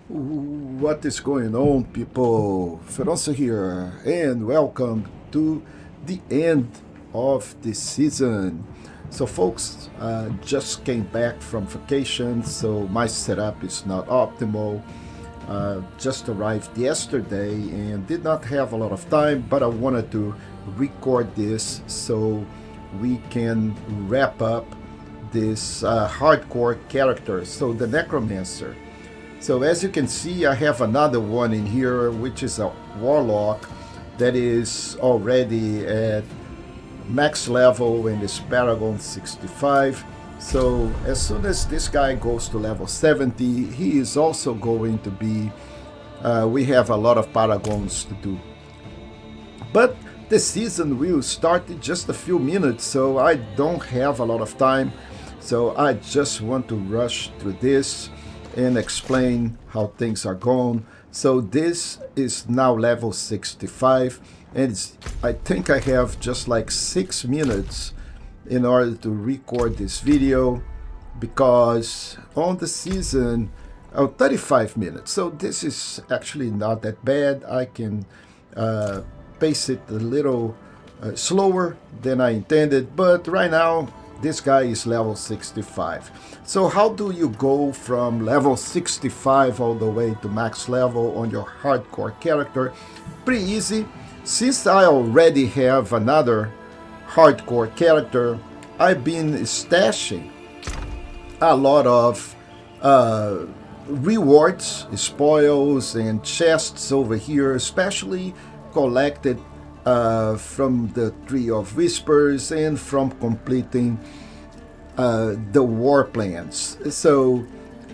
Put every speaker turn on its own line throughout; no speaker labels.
What is going on, people? Feroncio here, and welcome to the end of the season. So, folks, just came back from vacation, so my setup is not optimal. Just arrived yesterday and did not have a lot of time, but I wanted to record this so we can wrap up this hardcore character, so the Necromancer. So as you can see, I have another one in here, which is a warlock that is already at max level and is Paragon 65. So as soon as this guy goes to level 70, he is also going to be, we have a lot of Paragons to do. But the season will start in just a few minutes, so I don't have a lot of time. So I just want to rush through this and explain how things are going. So this is now level 65, and I think I have just like 6 minutes in order to record this video, because on the season, 35 minutes. So this is actually not that bad. I can pace it a little slower than I intended, but right now this guy is level 65. So how do you go from level 65 all the way to max level on your hardcore character? Pretty easy. Since I already have another hardcore character, I've been stashing a lot of rewards, spoils, and chests over here, especially collected from the Tree of Whispers and from completing the war plans. So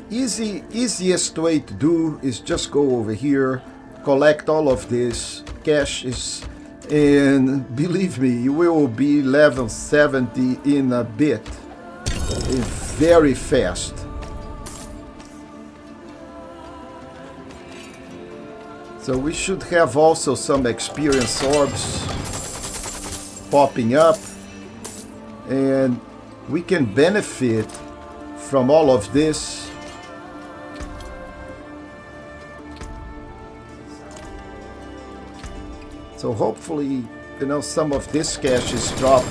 easiest way to do is just go over here, collect all of this caches, and believe me, you will be level 70 in a bit, very fast. So we should have also some experience orbs popping up, and we can benefit from all of this. So hopefully, some of this cash is dropped.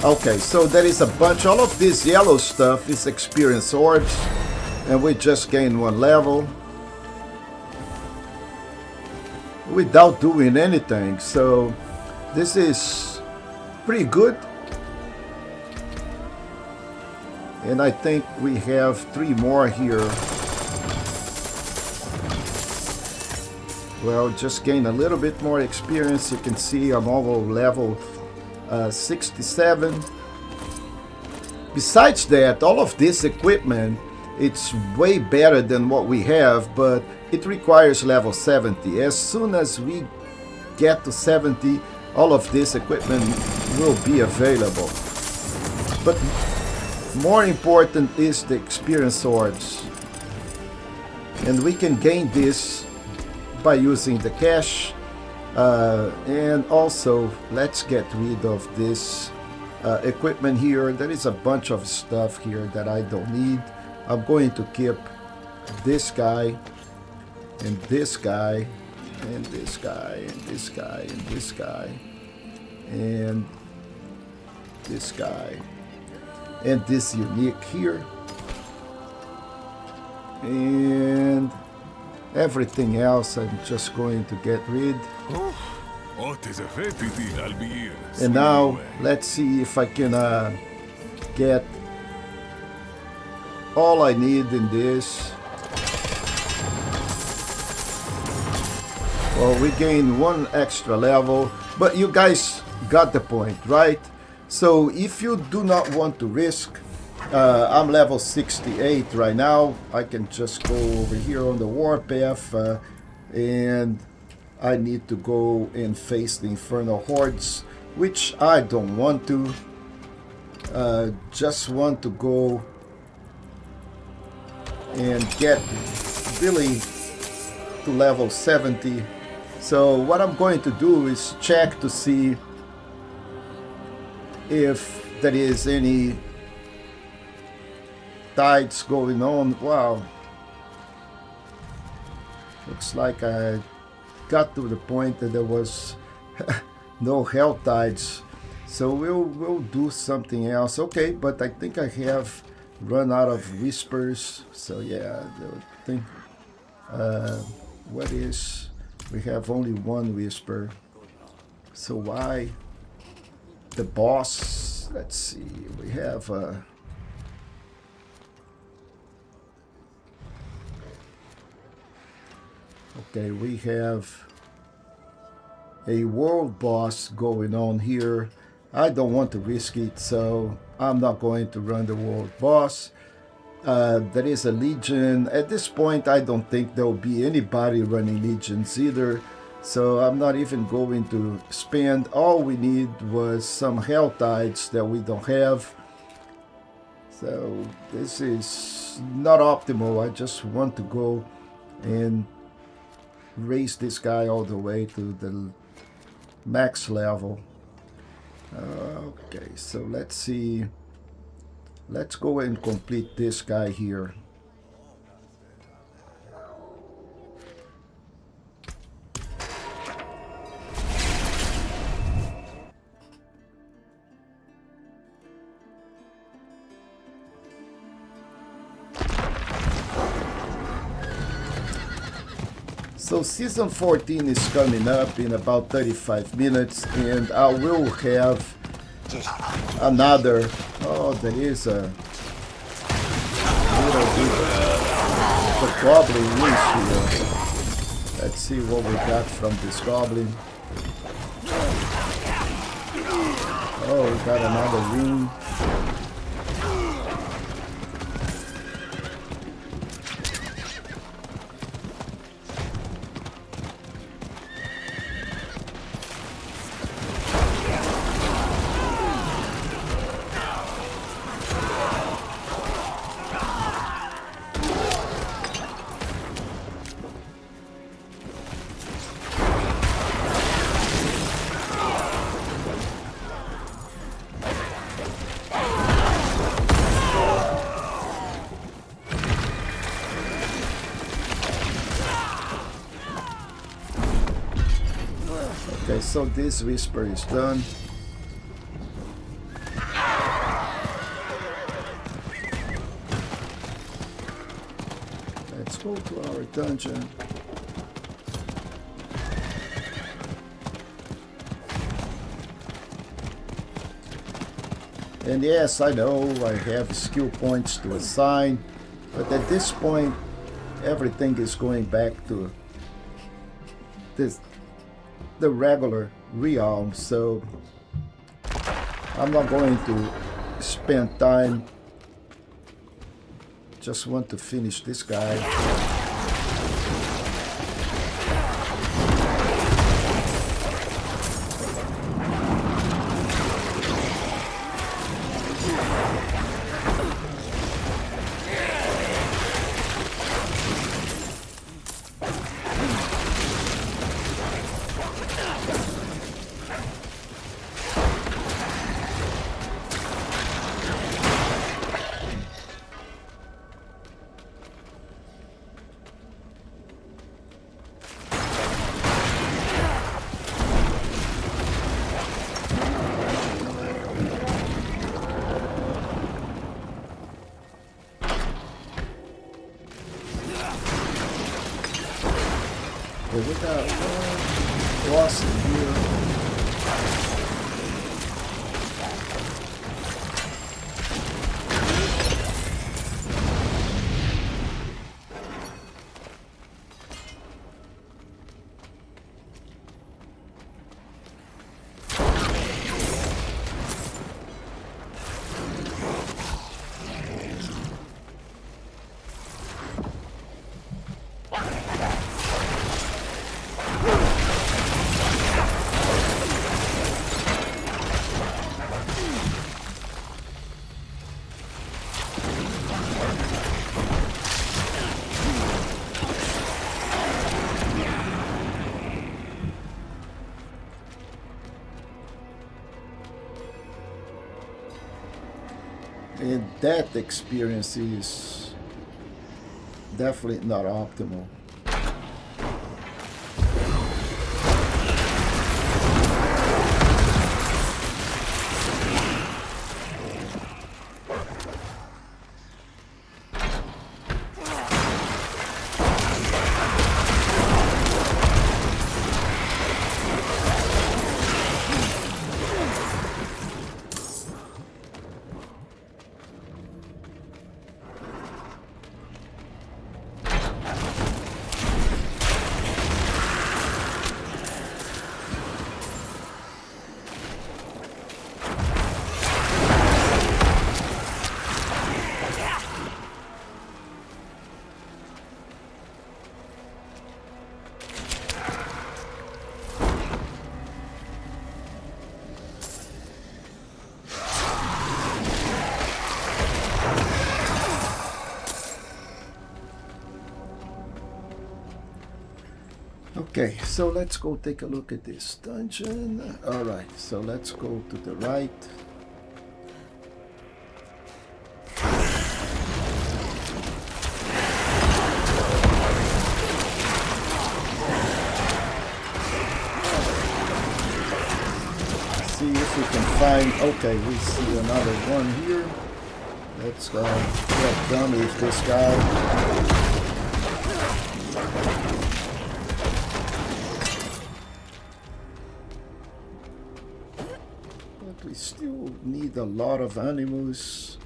Okay, so there is a bunch. All of this yellow stuff is experience orbs, and we just gained 1 level without doing anything. So this is pretty good, and I think we have 3 more here. Well, just gain a little bit more experience. You can see I'm over level 67. Besides that, all of this equipment, it's way better than what we have, but it requires level 70. As soon as we get to 70, all of this equipment will be available. But more important is the experience orbs. And we can gain this by using the cache. And also, let's get rid of this equipment here. There is a bunch of stuff here that I don't need. I'm going to keep this guy, and this guy, and this guy, and this guy, and this guy, and this guy, and this unique here, and everything else I'm just going to get rid. And now let's see if I can get all I need in this. Well, we gained 1 extra level, but you guys got the point, right? So if you do not want to risk, I'm level 68 right now. I can just go over here on the warpath, and I need to go and face the infernal hordes, which I don't want to. Just want to go and get really to level 70. So what I'm going to do is check to see if there is any tides going on. Wow. Looks like I got to the point that there was no hell tides. So we'll do something else. Okay, but I think I have run out of whispers. So yeah, I think what is, we have only one whisper. So why the boss? Let's see. We have okay, we have a world boss going on here. I don't want to risk it, so I'm not going to run the world boss. There is a legion. At this point, I don't think there will be anybody running legions either, so I'm not even going to spend. All we need was some hell tides that we don't have. So this is not optimal. I just want to go and raise this guy all the way to the max level. Okay, so let's see. Let's go and complete this guy here. So season 14 is coming up in about 35 minutes, and I will have another. Oh, there is a little bit of a goblin loose here. Let's see what we got from this goblin. Oh, we got another ring. Okay, so this whisper is done. Let's go to our dungeon. And yes, I know I have skill points to assign, but at this point, everything is going back to the regular realm, so I'm not going to spend time. Just want to finish this guy. Okay, we got one boss in here. And that experience is definitely not optimal. Okay, so let's go take a look at this dungeon. Alright, so let's go to the right. See if we can find... Okay, we see another one here. Let's get done with this guy. We still need a lot of animals.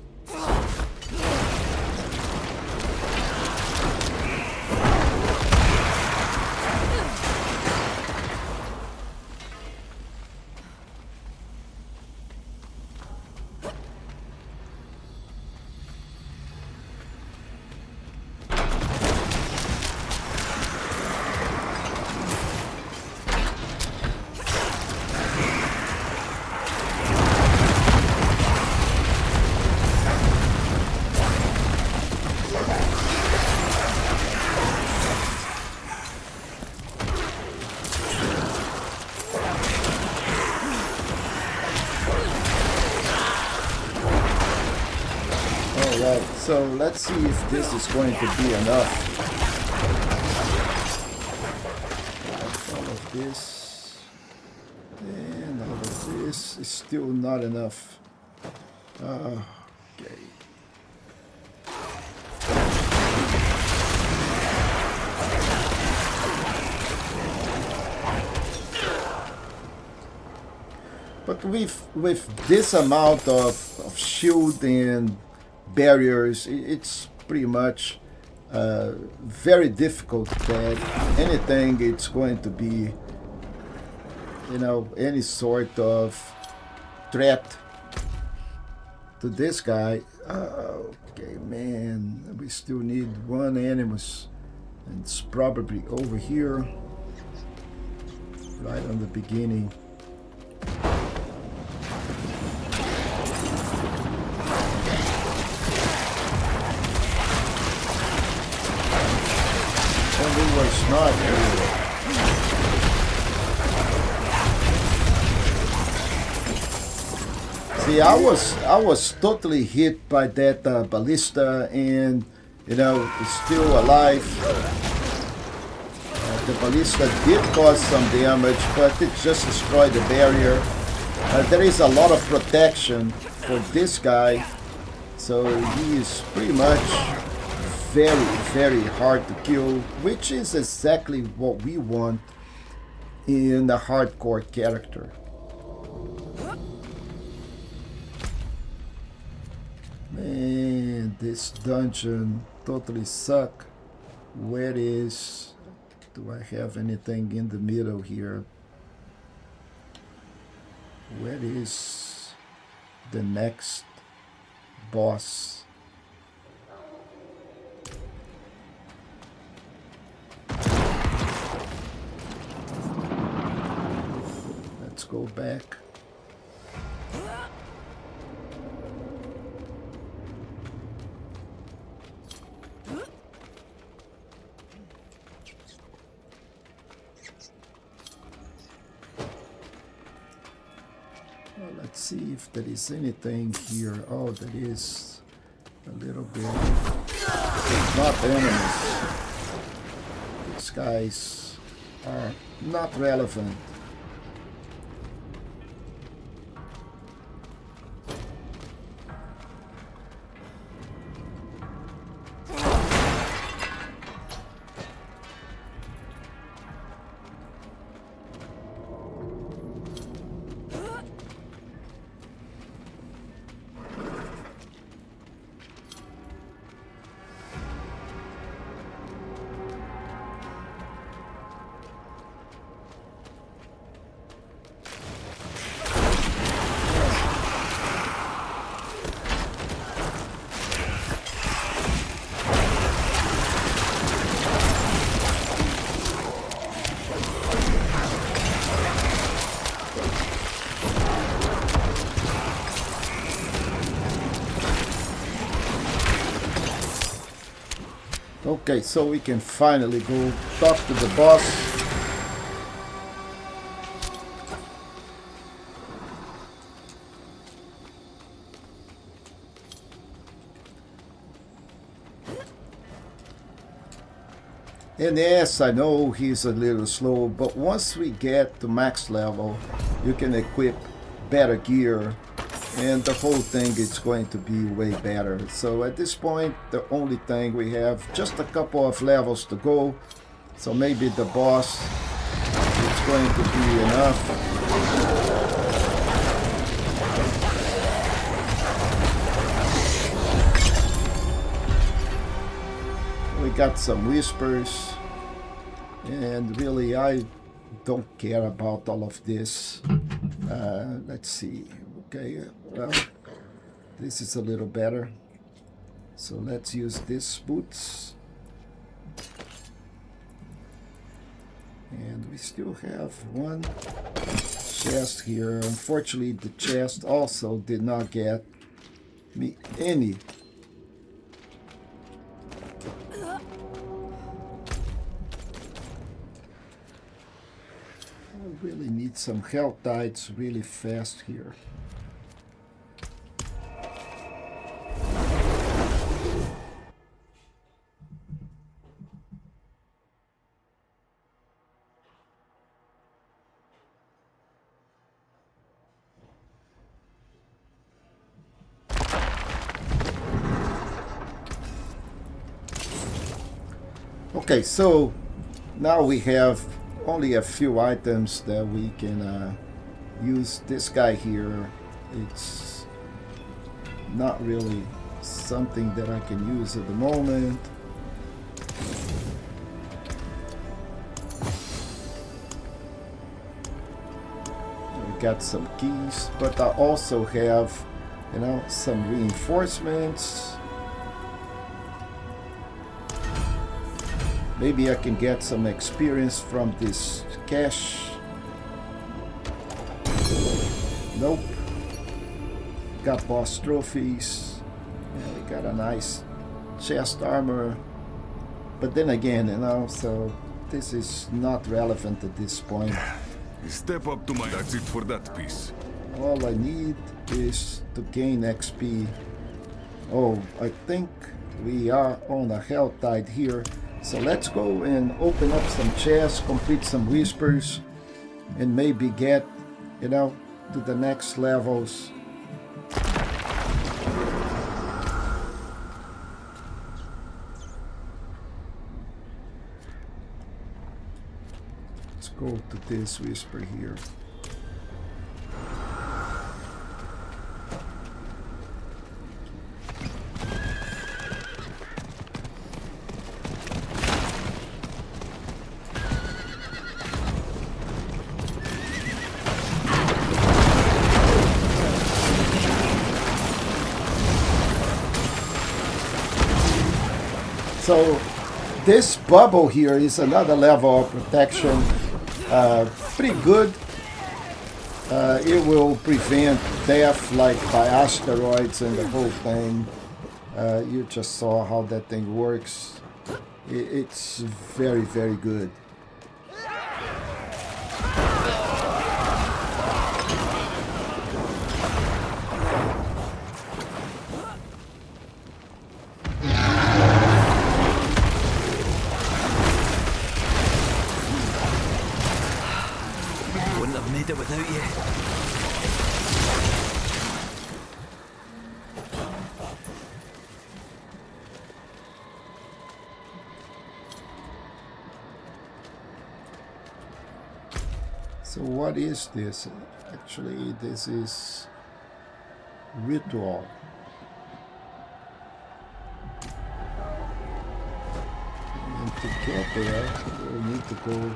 So let's see if this is going to be enough. All of this and all of this is still not enough. Okay. But with this amount of shield and barriers, it's pretty much very difficult that anything it's going to be, you know, any sort of threat to this guy. Okay, man, we still need one animus, and it's probably over here, right on the beginning. Was not here. See, I was totally hit by that ballista, and you know, it's still alive. The ballista did cause some damage, but it just destroyed the barrier. There is a lot of protection for this guy, so he is pretty much very, very hard to kill, which is exactly what we want in a hardcore character. Man, this dungeon totally suck. Where is... Do I have anything in the middle here? Where is the next boss? Let's go back. Well, let's see if there is anything here. Oh, there is a little bit. Not enemies. These guys are not relevant. Okay, so we can finally go talk to the boss. And yes, I know he's a little slow, but once we get to max level, you can equip better gear, and the whole thing is going to be way better. So at this point, the only thing we have, just a couple of levels to go, so maybe the boss is going to be enough. We got some whispers, and really I don't care about all of this. Let's see. Okay, well, this is a little better. So let's use these boots. And we still have one chest here. Unfortunately, the chest also did not get me any. I really need some health diets really fast here. Okay, so now we have only a few items that we can use. This guy here, it's not really something that I can use at the moment. We got some keys, but I also have, you know, some reinforcements. Maybe I can get some experience from this cache. Nope. Got boss trophies. Yeah, we got a nice chest armor. But then again, you know, so this is not relevant at this point.
Step up to my... That's it for that piece.
All I need is to gain XP. Oh, I think we are on a health tide here. So let's go and open up some chests, complete some whispers, and maybe get, you know, to the next levels. Let's go to this whisper here. So this bubble here is another level of protection, pretty good. It will prevent death like by asteroids and the whole thing. You just saw how that thing works. It's very, very good.
Without you.
So what is this? Actually, this is ritual. And to get there, we'll need to go.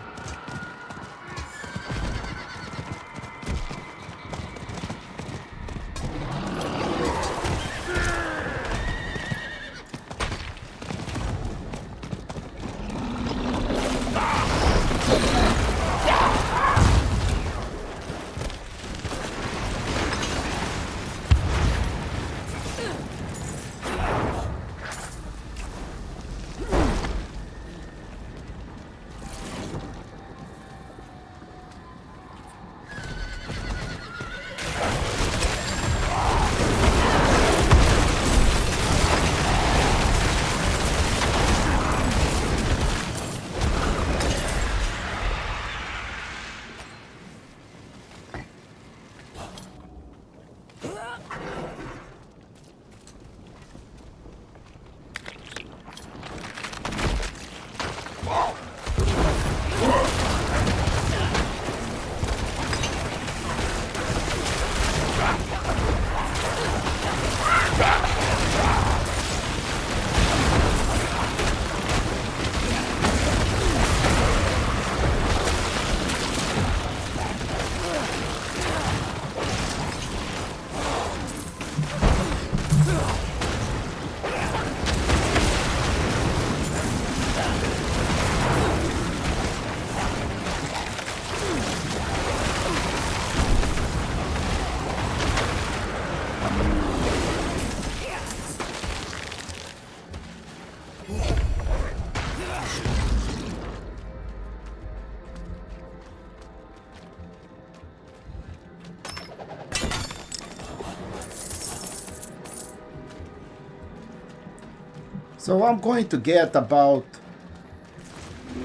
So I'm going to get about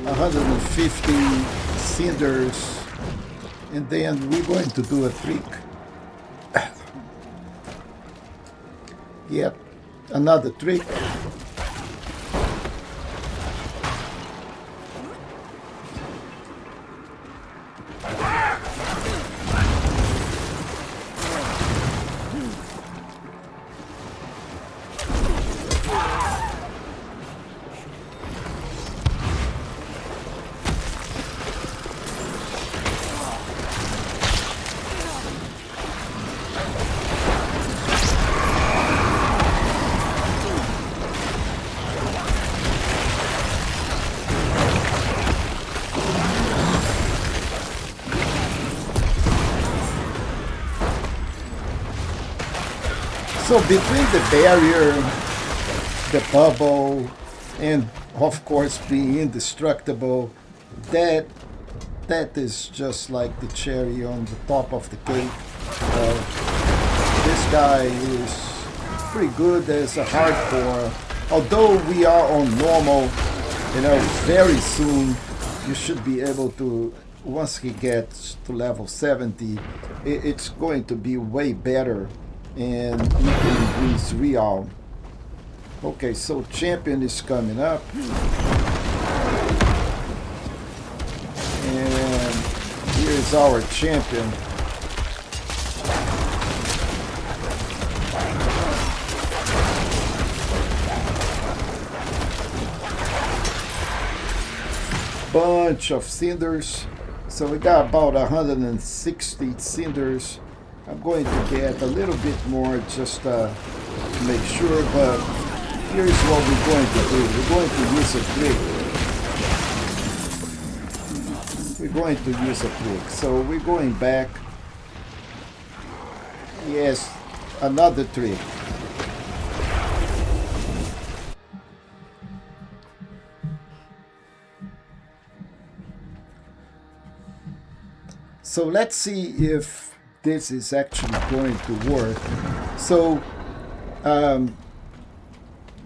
150 cinders, and then we're going to do a trick. Yet another trick. So between the barrier, the bubble, and of course being indestructible, that is just like the cherry on the top of the cake. This guy is pretty good as a hardcore. Although we are on normal, very soon you should be able to, once he gets to level 70, it's going to be way better. And we can increase real. Okay, so champion is coming up. And here's our champion. Bunch of cinders. So we got about 160 cinders. I'm going to get a little bit more just to make sure, but here's what we're going to do. We're going to use a trick. We're going to use a trick. So we're going back. Yes, another trick. So let's see if this is actually going to work. So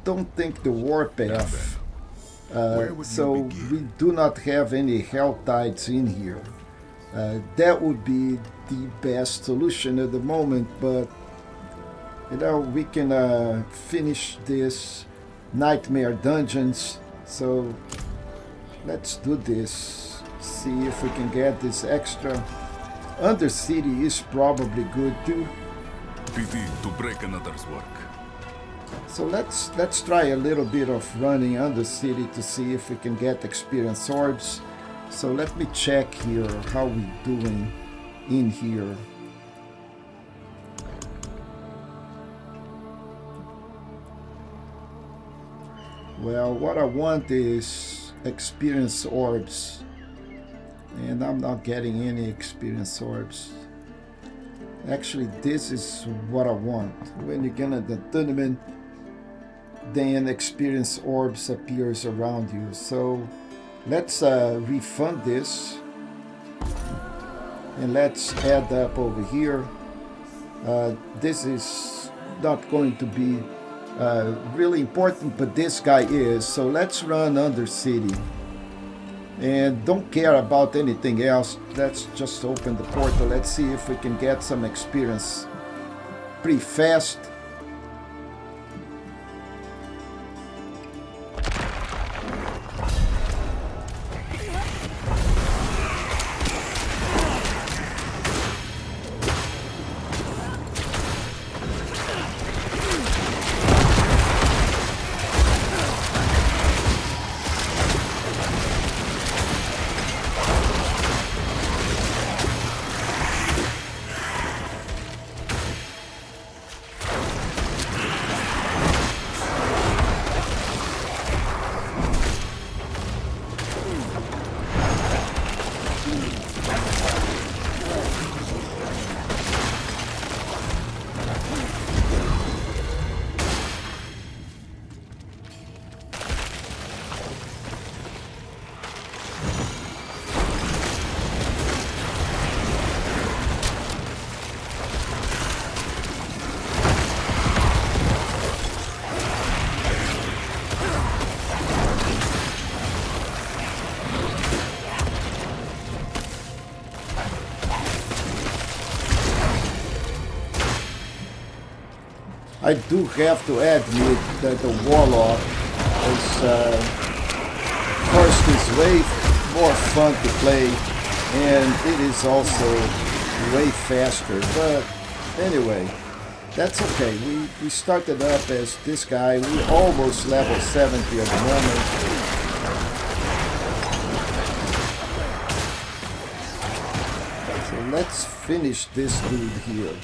don't think the warpath. So we do not have any health tides in here. That would be the best solution at the moment, but we can finish this nightmare dungeons. So let's do this. See if we can get this extra. Undercity is probably good too.
Pity to break another's work.
So let's try a little bit of running Undercity to see if we can get experience orbs. So let me check here how we doing in here. Well, what I want is experience orbs. And I'm not getting any experience orbs. Actually, this is what I want. When you get at the tournament, then experience orbs appears around you. So let's refund this. And let's add up over here. This is not going to be really important, but this guy is. So let's run Undercity. And don't care about anything else. Let's just open the portal. Let's see if we can get some experience pretty fast. I do have to admit that the Warlock is, first, is way more fun to play, and it is also way faster. But anyway, that's okay. We started up as this guy. We almost level 70 at the moment. So let's finish this dude here.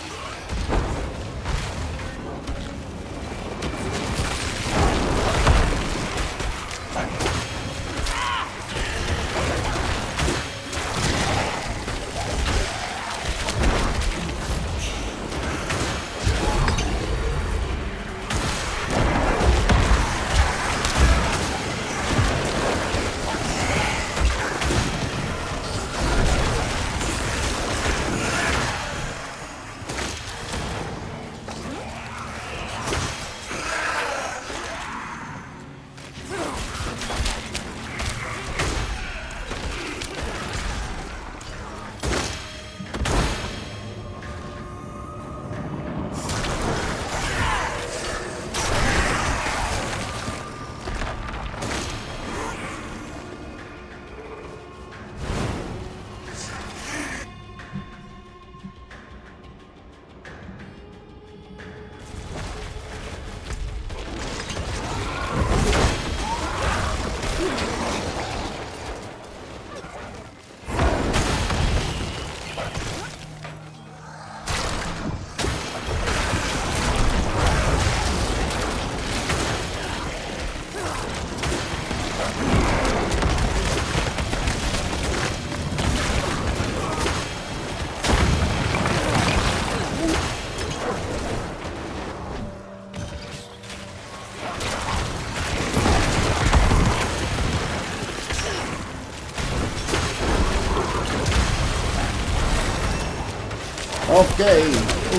Okay,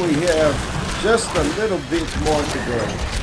we have just a little bit more to go.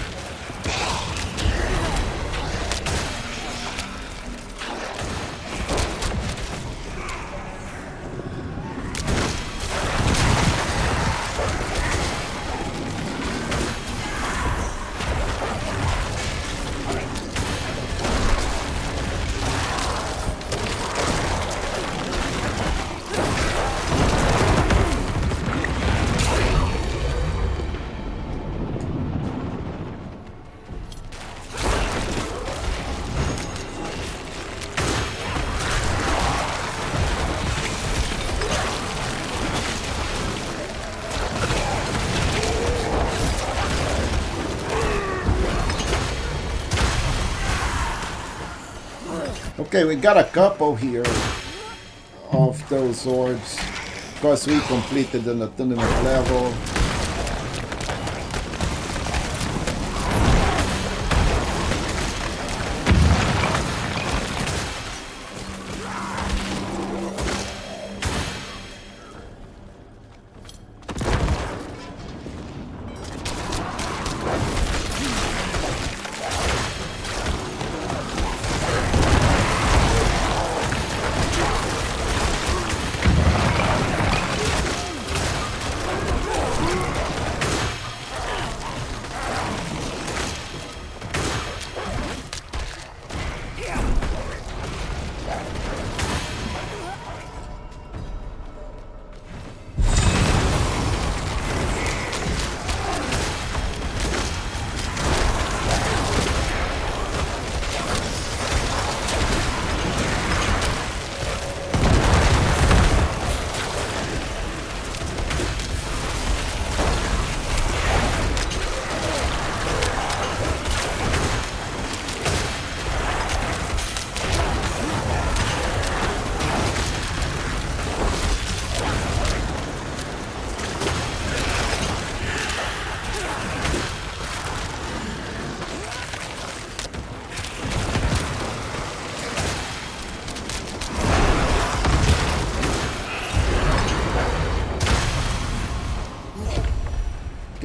Okay, we got a couple here of those orbs because we completed an autonomous level.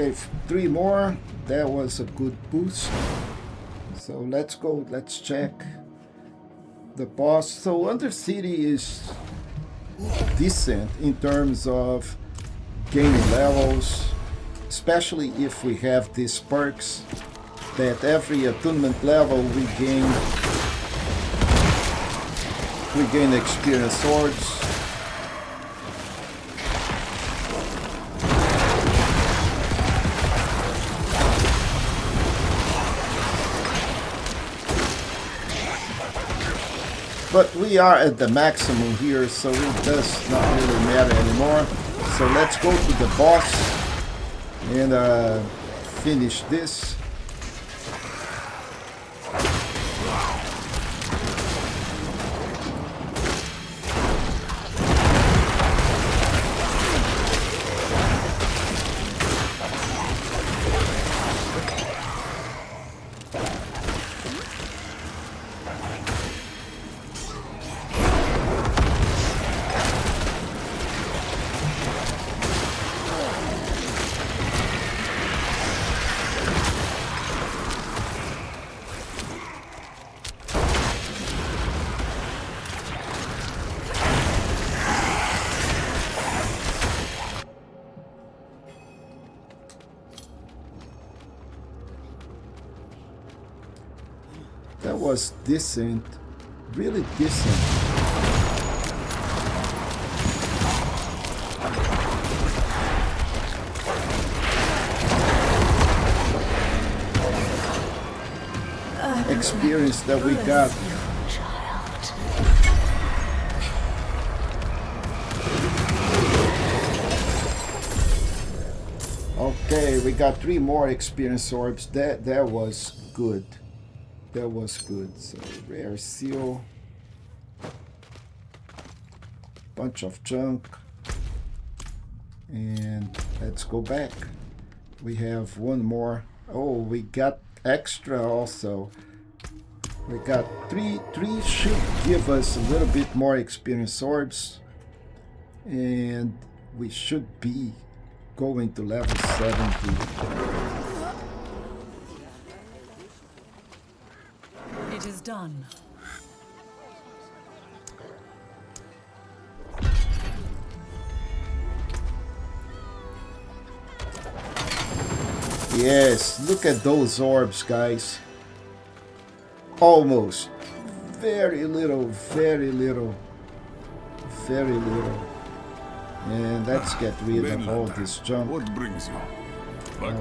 Okay, 3 more. That was a good boost. So let's go, let's check the boss. So Undercity is decent in terms of gaining levels. especially if we have these perks that every attunement level we gain experience swords. But we are at the maximum here, so it does not really matter anymore. So let's go to the boss and finish this. That was decent, really decent. Experience that we got. Okay, we got 3 more experience orbs. That was good. That was good. So rare seal, bunch of junk, and let's go back. We have 1 more. Oh, we got extra also. We got 3 should give us a little bit more experience orbs, and we should be going to level 70.
It is done.
Yes, look at those orbs, guys. Almost. Very little, very little. Very little. And let's get rid of all this junk.
What brings you?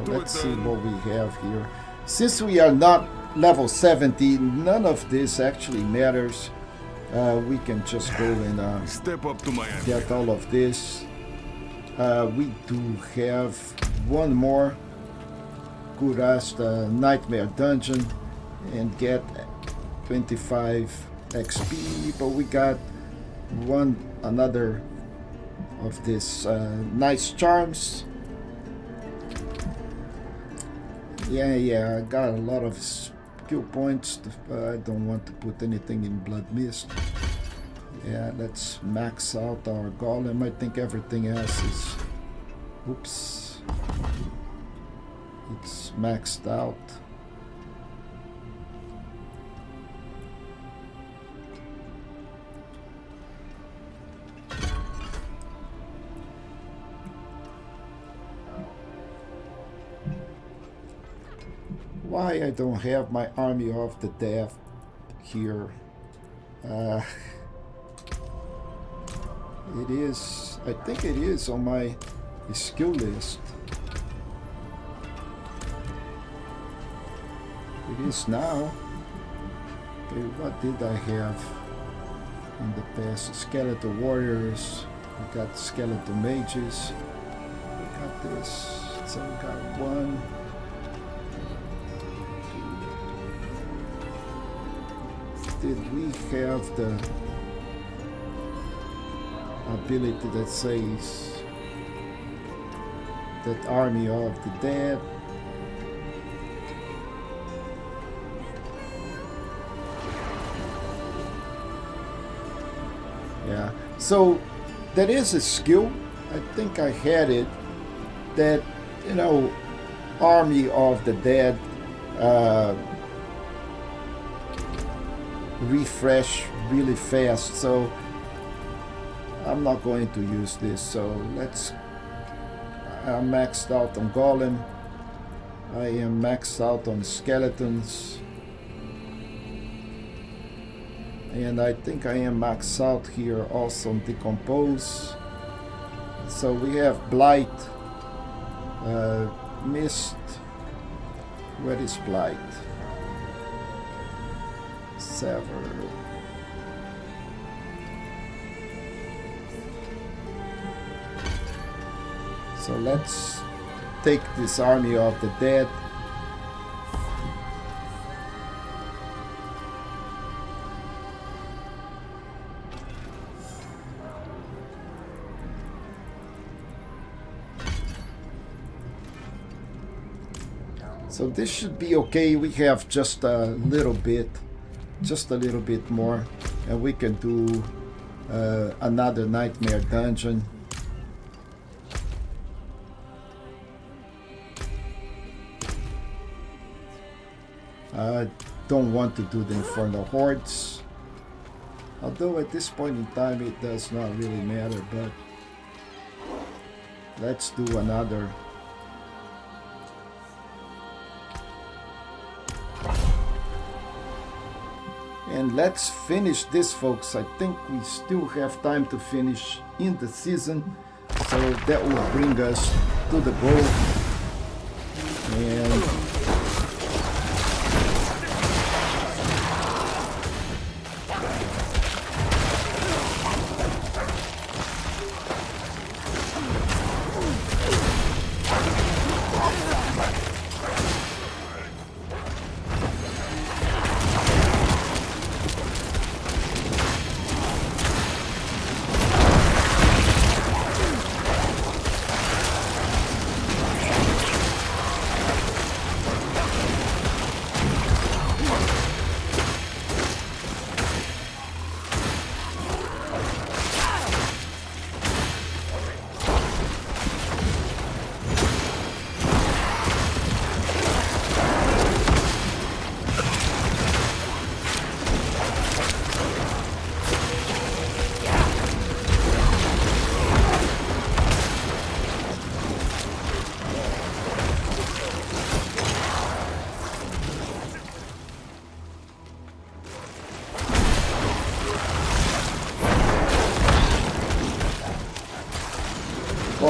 Let's see what we have here. Since we are not level 70, none of this actually matters. We can just go and
Step up to my
get all of this. We do have 1 more Kurast Nightmare Dungeon and get 25 XP, but we got another of this nice charms. Yeah, I got a lot of skill points. I don't want to put anything in Blood Mist. Yeah, let's max out our golem. I think everything else is... Oops. It's maxed out. Why I don't have my Army of the Death here? It is, I think it is on my skill list. It is now. Okay, what did I have in the past? Skeletal Warriors. We got Skeletal Mages. We got this. So we got 1. Did we have the ability that says that Army of the Dead? Yeah, so that is a skill. I think I had it, that, you know, Army of the Dead refresh really fast, so I'm not going to use this. So let's, I'm maxed out on Golem. I am maxed out on Skeletons. And I think I am maxed out here also on Decompose. So we have Blight, Mist. Where is Blight? Sever. So let's take this army of the dead. So this should be okay. We have just a little bit more, and we can do another nightmare dungeon. I don't want to do the Infernal Hordes, although at this point in time it does not really matter, but let's do another. And let's finish this, folks. I think we still have time to finish in the season, so that will bring us to the goal. And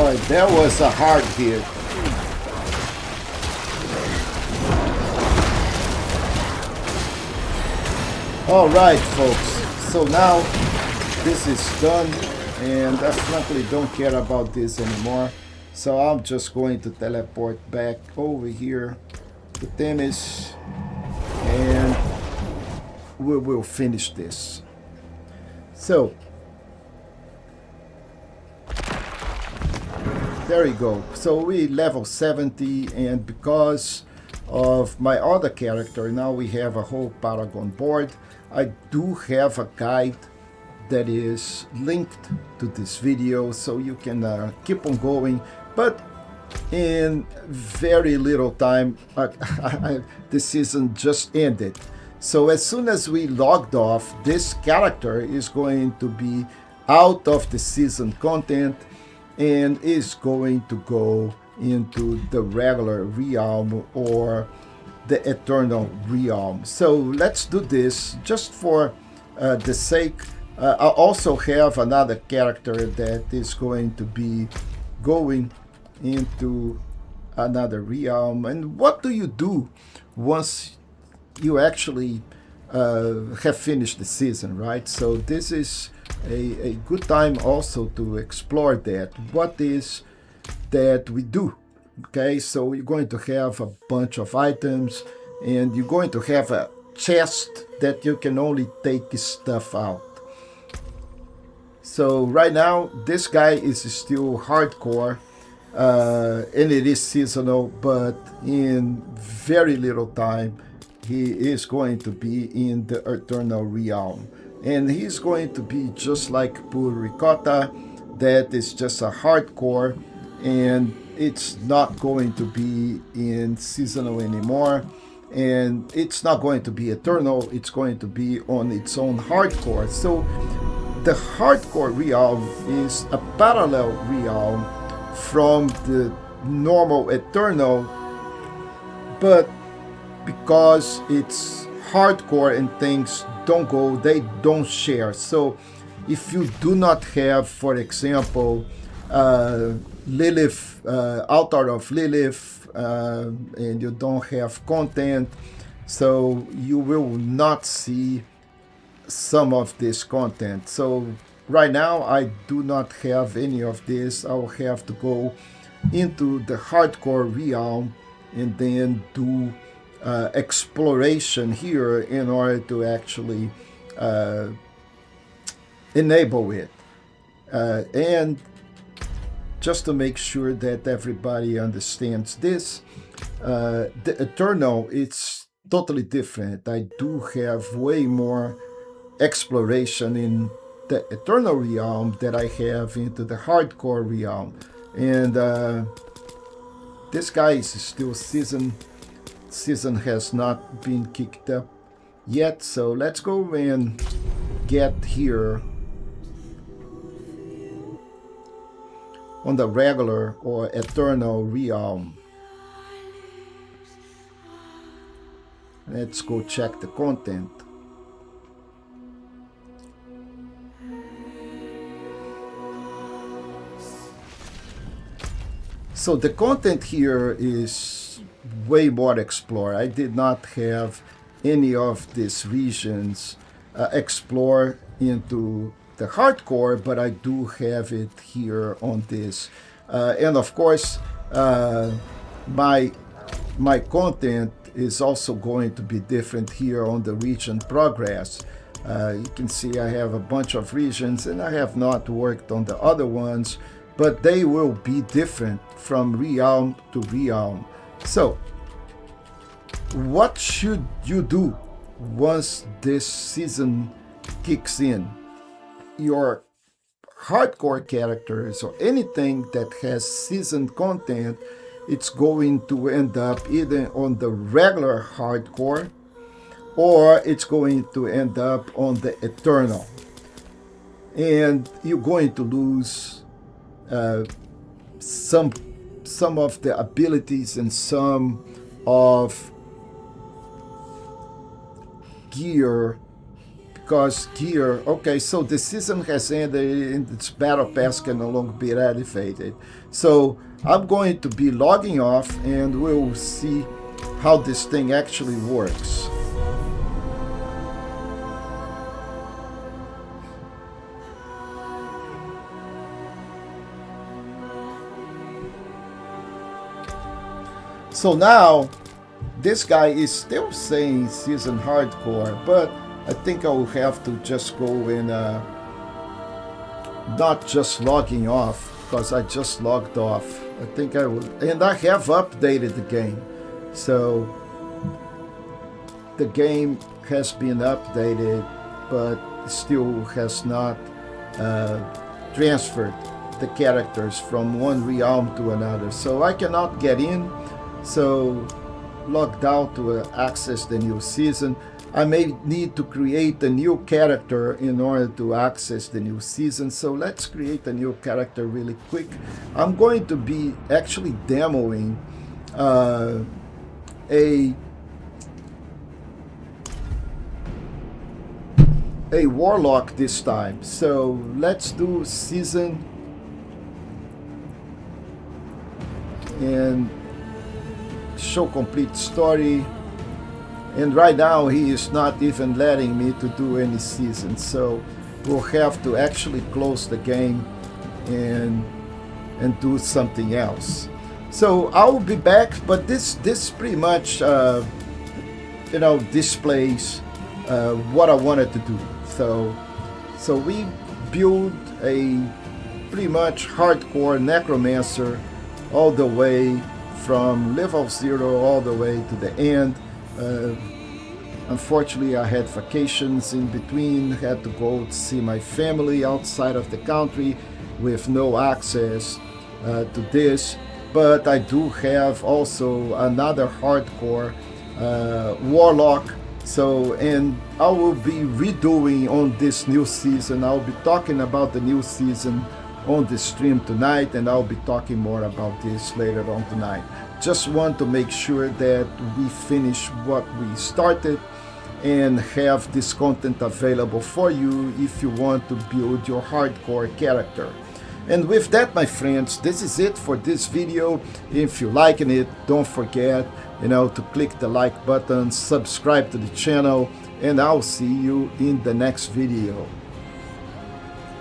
boy, that was a hard hit. Alright, folks, so now this is done, and I frankly don't care about this anymore. So I'm just going to teleport back over here to Themis, and we will finish this. So there you go. So we level 70, and because of my other character, now we have a whole Paragon board. I do have a guide that is linked to this video, so you can keep on going. But in very little time, the season just ended. So as soon as we logged off, this character is going to be out of the season content and is going to go into the regular realm or the eternal realm. So let's do this just for the sake. I also have another character that is going to be going into another realm. And what do you do once you actually have finished the season, right? So this is a good time also to explore that. What is that we do? Okay, so you're going to have a bunch of items, and you're going to have a chest that you can only take stuff out. So right now, this guy is still hardcore, and it is seasonal, but in very little time, he is going to be in the eternal realm. And he's going to be just like Poor Ricotta, that is just a hardcore, and it's not going to be in seasonal anymore, and it's not going to be eternal, it's going to be on its own hardcore. So the hardcore realm is a parallel realm from the normal Eternal, but because it's hardcore and things don't go, they don't share. So if you do not have, for example, Lilith, Altar of Lilith, and you don't have content, so you will not see some of this content. So right now I do not have any of this. I'll have to go into the hardcore realm and then do exploration here in order to actually enable it. And just to make sure that everybody understands this, the Eternal, it's totally different. I do have way more exploration in the Eternal realm that I have into the hardcore realm. And this guy is still season has not been kicked up yet, so let's go and get here on the regular or Eternal realm. Let's go check the content. So the content here is way more explored. I did not have any of these regions explore into the hardcore, but I do have it here on this. And of course, my content is also going to be different here on the region progress. You can see I have a bunch of regions and I have not worked on the other ones, but they will be different from realm to realm. So what should you do once this season kicks in? Your hardcore characters or anything that has season content, it's going to end up either on the regular hardcore or it's going to end up on the Eternal. And you're going to lose some of the abilities and some of gear, because gear, okay, so the season has ended and its battle pass can no longer be activated. So I'm going to be logging off and we'll see how this thing actually works. So now, this guy is still saying season hardcore, but I think I will have to just go in, not just logging off, because I just logged off. I think I will, and I have updated the game. So the game has been updated, but still has not transferred the characters from one realm to another. So I cannot get in. So logged out to access the new season. I may need to create a new character in order to access the new season. So let's create a new character really quick. I'm going to be actually demoing a warlock this time. So let's do season and show complete story. And right now he is not even letting me to do any season, so we'll have to actually close the game and do something else. So I'll be back, but this pretty much displays what I wanted to do. So we build a pretty much hardcore necromancer all the way from level 0 all the way to the end. Unfortunately, I had vacations in between, had to go to see my family outside of the country with no access to this. But I do have also another hardcore warlock. So, and I will be redoing on this new season. I'll be talking about the new season on the stream tonight, and I'll be talking more about this later on tonight. Just want to make sure that we finish what we started and have this content available for you if you want to build your hardcore character. And with that, my friends, this is it for this video. If you're liking it, don't forget, to click the like button, subscribe to the channel, and I'll see you in the next video.